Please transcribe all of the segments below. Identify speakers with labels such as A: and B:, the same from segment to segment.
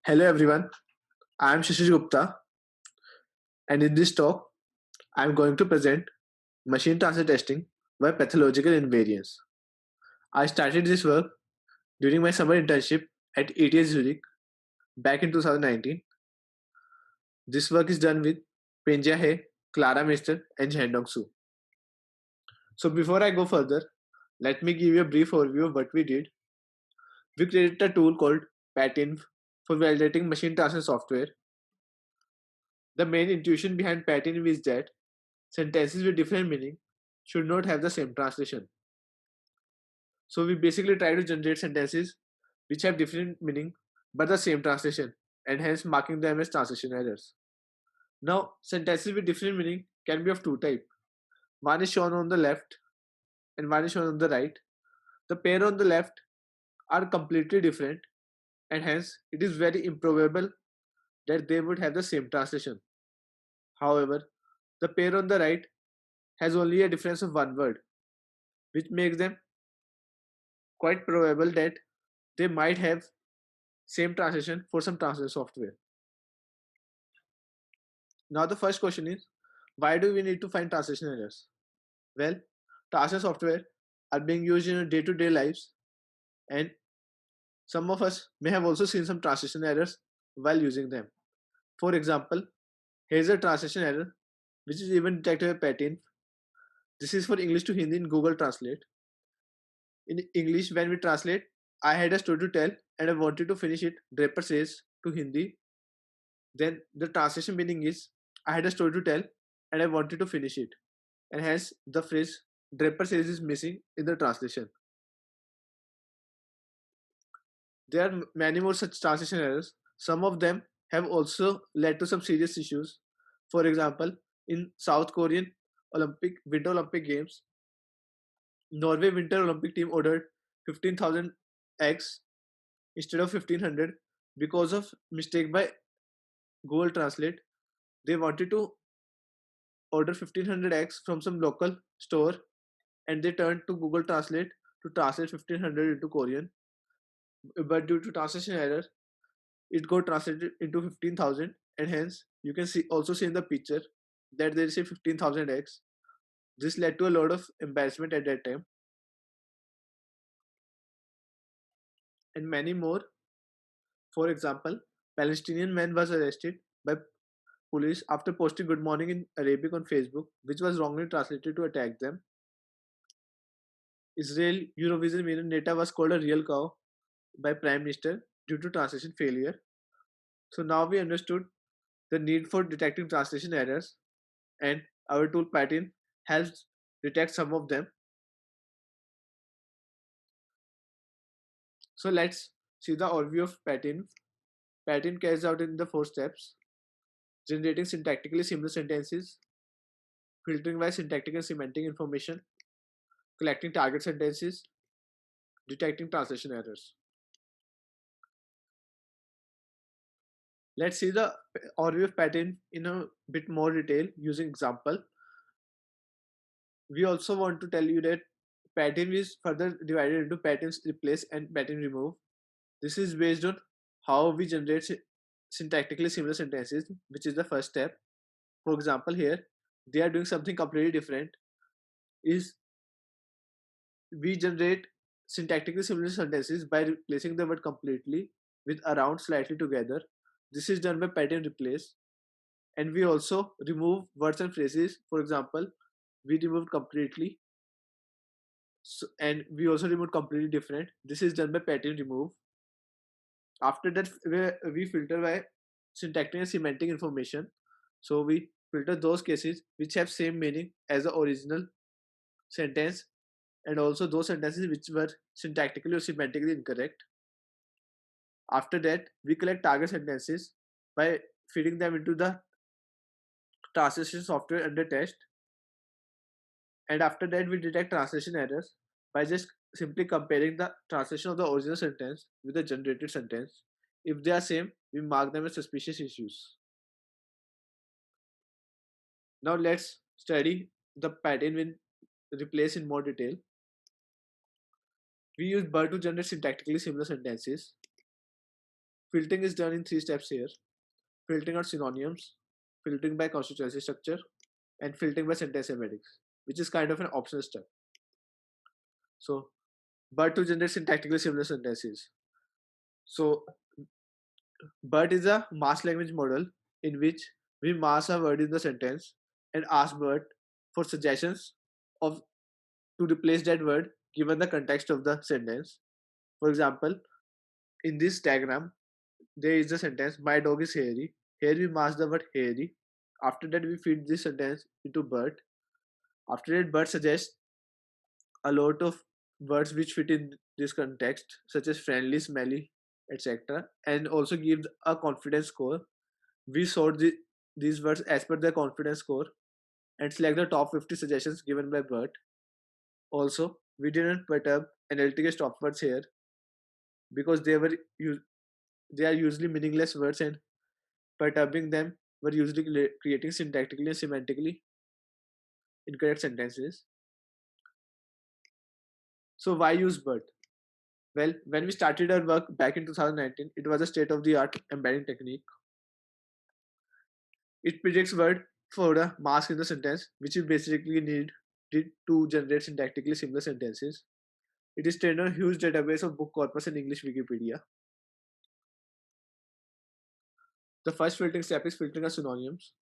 A: Hello everyone, I am Shishir Gupta, and in this talk, I am going to present machine transfer testing by pathological invariance. I started this work during my summer internship at ETS Zurich back in 2019. This work is done with Penjia He, Clara Meister, and Jiandong Su. So before I go further, let me give you a brief overview of what we did. We created a tool called PatInf for validating machine transfer software. The main intuition behind PatInf is that sentences with different meaning should not have the same translation. So we basically try to generate sentences which have different meaning but the same translation, and hence marking them as translation errors. Now, sentences with different meaning can be of two types. One is shown on the left and one is shown on the right. The pair on the left are completely different, and hence it is very improbable that they would have the same translation. However, the pair on the right has only a difference of one word, which makes them quite probable that they might have same translation for some translation software. Now the first question is, why do we need to find translation errors? Well, translation software are being used in our day-to-day lives, and some of us may have also seen some translation errors while using them. For example, here's a translation error which is even detected by Patin. This is for English to Hindi in Google Translate. In English, when we translate, I had a story to tell and I wanted to finish it, Draper says, to Hindi. Then the translation meaning is, I had a story to tell and I wanted to finish it. And hence the phrase Draper says is missing in the translation. There are many more such translation errors. Some of them have also led to some serious issues. For example, in South Korean Winter Olympic Games, Norway Winter Olympic team ordered 15,000 eggs instead of 1500 because of mistake by Google Translate. They wanted to order 1500 eggs from some local store, and they turned to Google Translate to translate 1500 into Korean. But due to translation error, it got translated into 15,000, and hence you can see in the picture that there is a 15,000 x. This led to a lot of embarrassment at that time, and many more. For example, Palestinian man was arrested by police after posting good morning in Arabic on Facebook, which was wrongly translated to attack them. Israel Eurovision winner Neta was called a real cow by Prime Minister due to translation failure. So now we understood the need for detecting translation errors, and our tool Patin helps detect some of them. So let's see the overview of Patin. Patin carries out in the four steps: generating syntactically similar sentences, filtering by syntactic and semantic information, collecting target sentences, detecting translation errors. Let's see the overview of Patin in a bit more detail using example. We also want to tell you that pattern is further divided into patterns replace and pattern remove. This is based on how we generate syntactically similar sentences, which is the first step. For example, here they are doing something completely different. Is we generate syntactically similar sentences by replacing the word completely with around slightly together. This is done by pattern replace, and we also remove words and phrases. For example, we removed completely, and we also removed completely different. This is done by pattern remove. After that, we filter by syntactic and semantic information. So we filter those cases which have same meaning as the original sentence, and also those sentences which were syntactically or semantically incorrect. After that, we collect target sentences by feeding them into the translation software under test. And after that, we detect translation errors by just simply comparing the translation of the original sentence with the generated sentence. If they are same, we mark them as suspicious issues. Now let's study the pattern when replace in more detail. We use BERT to generate syntactically similar sentences. Filtering is done in three steps here: filtering out synonyms, filtering by constituency structure, and filtering by sentence embeddings, which is kind of an optional step. So, BERT to generate syntactically similar sentences. So, BERT is a mass language model in which we mass a word in the sentence and ask BERT for suggestions of to replace that word given the context of the sentence. For example, in this diagram, there is the sentence, "My dog is hairy." Here we mask the word hairy. After that, we feed this sentence into BERT. After that, BERT suggests a lot of words which fit in this context, such as friendly, smelly, etc., and also gives a confidence score. We sort these words as per their confidence score and select the top 50 suggestions given by BERT. Also, we didn't put up analytical stop words here because they are usually meaningless words, and perturbing them were usually creating syntactically and semantically incorrect sentences. So why use BERT? Well, when we started our work back in 2019, it was a state-of-the-art embedding technique. It predicts word for a mask in the sentence, which is basically needed to generate syntactically similar sentences. It is trained on a huge database of book corpus and English Wikipedia. The first filtering step is filtering of synonyms.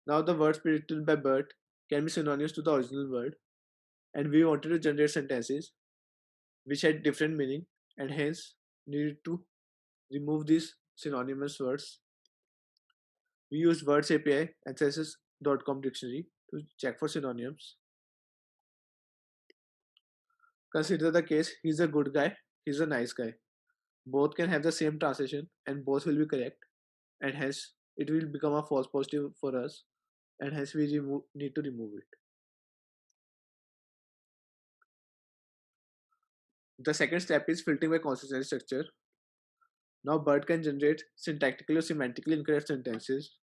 A: Now the words predicted by BERT can be synonyms to the original word, and we wanted to generate sentences which had different meaning and hence needed to remove these synonymous words. We used Words API and Census.com dictionary to check for synonyms. Consider the case, he's a good guy, he's a nice guy. Both can have the same translation and both will be correct, and hence it will become a false positive for us, and hence we need to remove it. The second step is filtering by constituency structure. Now BERT can generate syntactically or semantically incorrect sentences.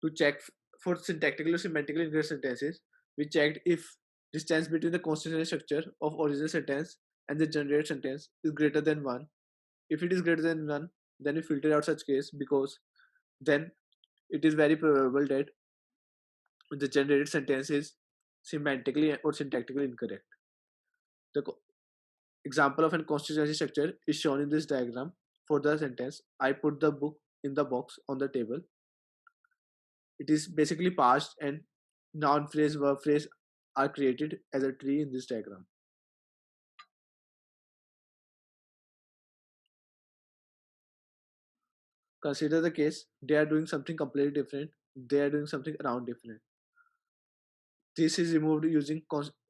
A: To check for syntactically or semantically incorrect sentences, we checked if distance between the constituency structure of original sentence and the generated sentence is greater than 1. If it is greater than 1, then we filter out such case because then it is very probable that the generated sentence is semantically or syntactically incorrect. The example of a constituency structure is shown in this diagram. For the sentence, I put the book in the box on the table. It is basically parsed, and noun phrase, verb phrase are created as a tree in this diagram. Consider the case, they are doing something completely different, they are doing something around different. This is removed using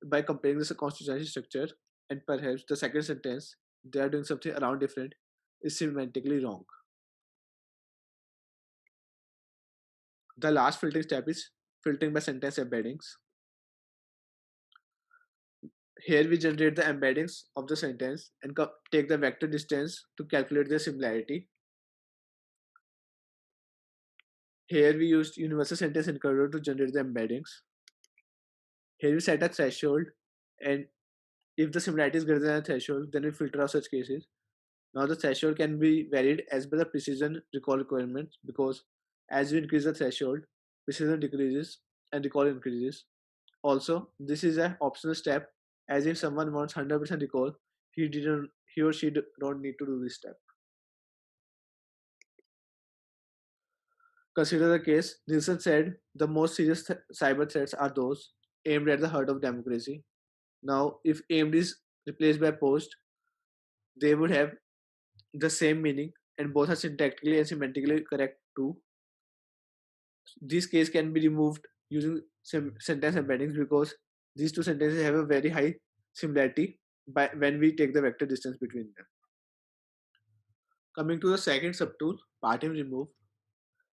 A: by comparing this constituency structure, and perhaps the second sentence, they are doing something around different, is semantically wrong. The last filtering step is filtering by sentence embeddings. Here we generate the embeddings of the sentence and take the vector distance to calculate their similarity. Here we used universal sentence encoder to generate the embeddings. Here we set a threshold, and if the similarity is greater than a threshold, then we filter out such cases. Now the threshold can be varied as per the precision recall requirements, because as you increase the threshold, precision decreases and recall increases. Also, this is an optional step, as if someone wants 100% recall, he or she don't need to do this step. Consider the case, Nielsen said the most serious cyber threats are those aimed at the heart of democracy. Now, if aimed is replaced by post, they would have the same meaning and both are syntactically and semantically correct too. This case can be removed using sentence embeddings because these two sentences have a very high similarity by when we take the vector distance between them. Coming to the second subtool, pattern remove.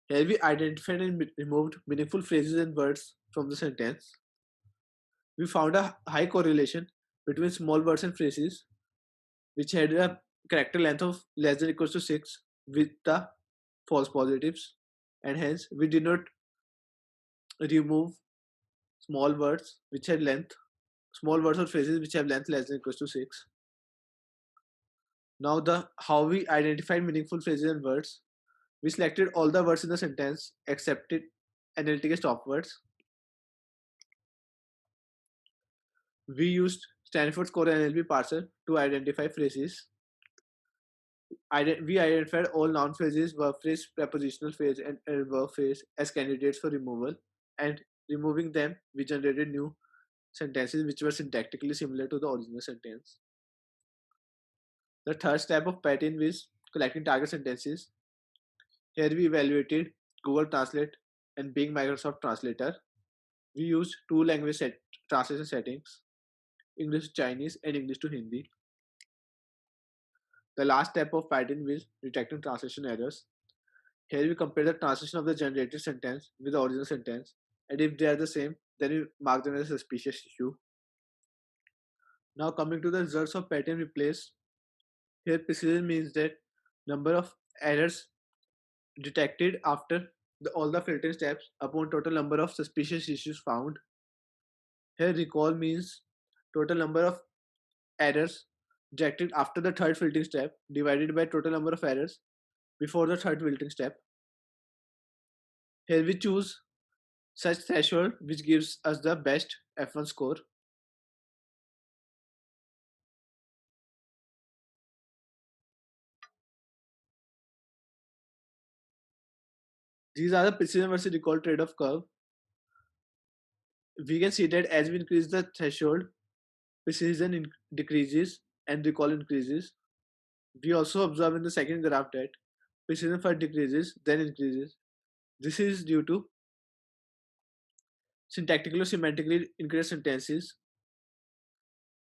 A: Here we identified and removed meaningful phrases and words from the sentence. We found a high correlation between small words and phrases which had a character length of less than or equals to 6 with the false positives, and hence we did not remove small words which had length, small words or phrases which have length less than or equals to 6. Now the how we identify meaningful phrases and words. We selected all the words in the sentence except it analytical stop words. We used Stanford's Core NLP parser to identify phrases. We identified all noun phrases, verb phrase, prepositional phrase, and adverb phrase as candidates for removal. And removing them, we generated new sentences which were syntactically similar to the original sentence. The third step of pattern is collecting target sentences. Here we evaluated Google Translate and Bing Microsoft Translator. We used two language translation settings, English to Chinese and English to Hindi. The last step of pattern is detecting translation errors. Here we compare the translation of the generated sentence with the original sentence, and if they are the same, then we mark them as a suspicious issue. Now coming to the results of pattern replace. Here precision means that number of errors detected after all the filtering steps upon total number of suspicious issues found. Here recall means total number of errors detected after the third filtering step divided by total number of errors before the third filtering step. Here we choose such threshold which gives us the best F1 score. These are the precision versus recall trade-off curve. We can see that as we increase the threshold, precision decreases and recall increases. We also observe in the second graph that precision first decreases, then increases. This is due to syntactically or semantically incorrect sentences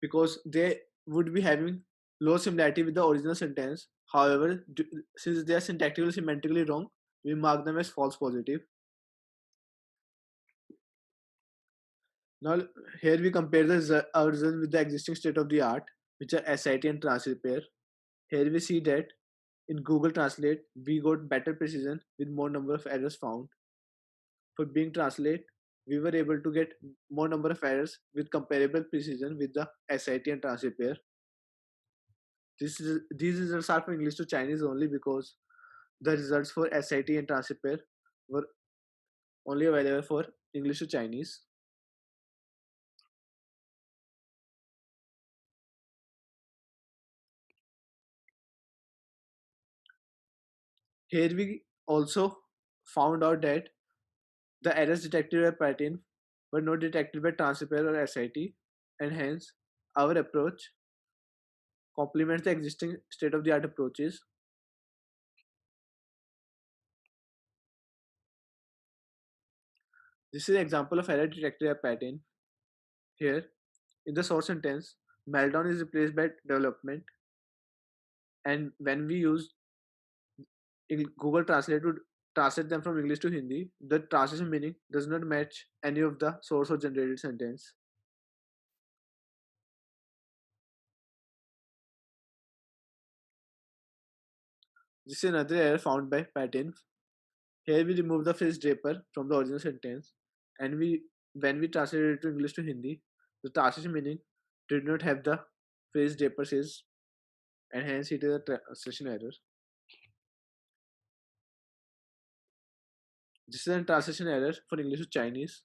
A: because they would be having low similarity with the original sentence. However, since they are syntactically semantically wrong, we mark them as false positive. Now, here we compare our results with the existing state of the art, which are SIT and Transrepair. Here we see that in Google Translate, we got better precision with more number of errors found. For Bing Translate, we were able to get more number of errors with comparable precision with the SIT and Transrepair. These results are for English to Chinese only because the results for SIT and Transrepair were only available for English to Chinese. Here we also found out that the errors detected by pattern were not detected by Transrepair or SIT, and hence our approach complements the existing state-of-the-art approaches. This is an example of error detected by pattern. Here, in the source sentence, meltdown is replaced by development, and when we use Google Translate to translate them from English to Hindi, the translation meaning does not match any of the source or generated sentence. This is another error found by pattern. Here we remove the phrase draper from the original sentence, and when we translated it to English to Hindi, the translation meaning did not have the phrase draper says, and hence it is a translation error. This is a translation error for English to Chinese.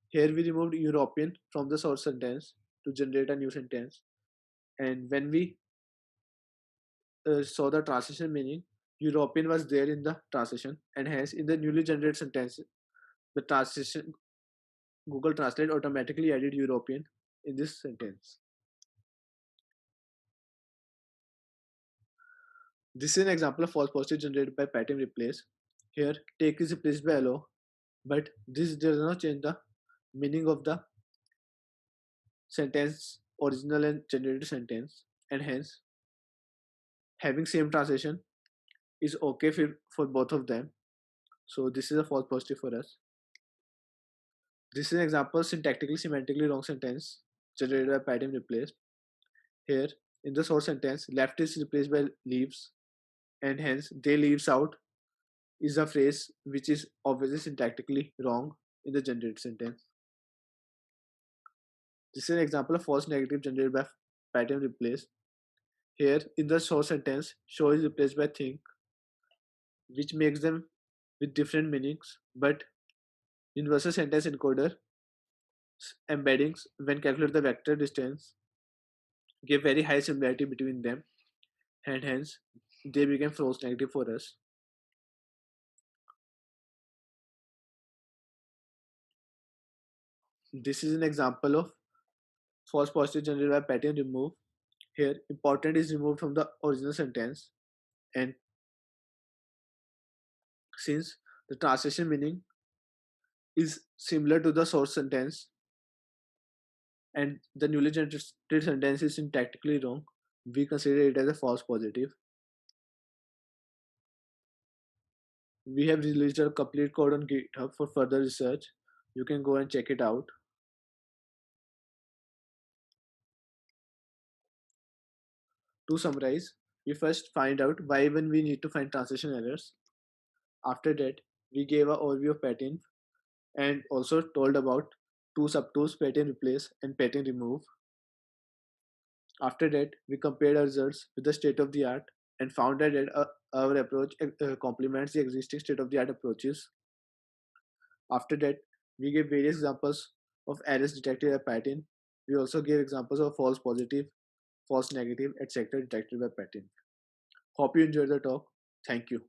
A: Here we removed European from the source sentence to generate a new sentence, and when we saw the translation meaning, European was there in the translation, and hence in the newly generated sentence, the translation Google Translate automatically added European in this sentence. This is an example of false positive generated by pattern replace. Here, take is replaced by allow, but this does not change the meaning of the sentence, original and generated sentence, and hence having same translation is okay for both of them. So this is a false positive for us. This is an example syntactically semantically wrong sentence generated by pattern replace. Here in the source sentence, left is replaced by leaves, and hence they leaves out is a phrase which is obviously syntactically wrong in the generated sentence. This is an example of false negative generated by pattern replace. Here, in the show sentence, show is replaced by think, which makes them with different meanings, but universal sentence encoder embeddings, when calculate the vector distance, give very high similarity between them, and hence they become false negative for us. This is an example of false positive generated by pattern remove. Here, important is removed from the original sentence, and since the translation meaning is similar to the source sentence and the newly generated sentence is syntactically wrong, we consider it as a false positive. We have released our complete code on GitHub for further research. You can go and check it out. To summarize, we first find out why when we need to find translation errors. After that, we gave an overview of pattern and also told about two subtools, pattern replace and pattern remove. After that, we compared our results with the state of the art and found that our approach complements the existing state of the art approaches. After that, we gave various examples of errors detected by pattern. We also gave examples of false positive, false negative, etc. detected by pattern. Hope you enjoyed the talk. Thank you.